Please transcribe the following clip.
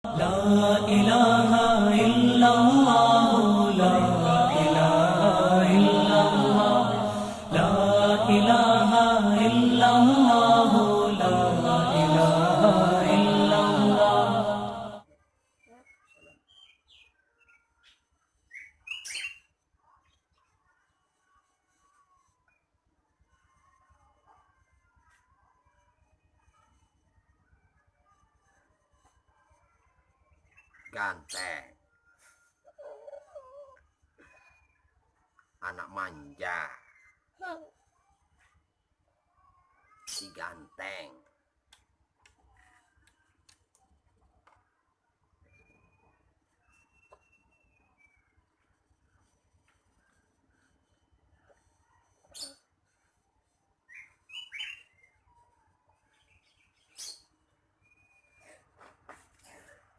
La ilaha illallah, la ilaha illallah, la ilaha illallah, la ilaha illallah. Ganteng, anak manja, si ganteng.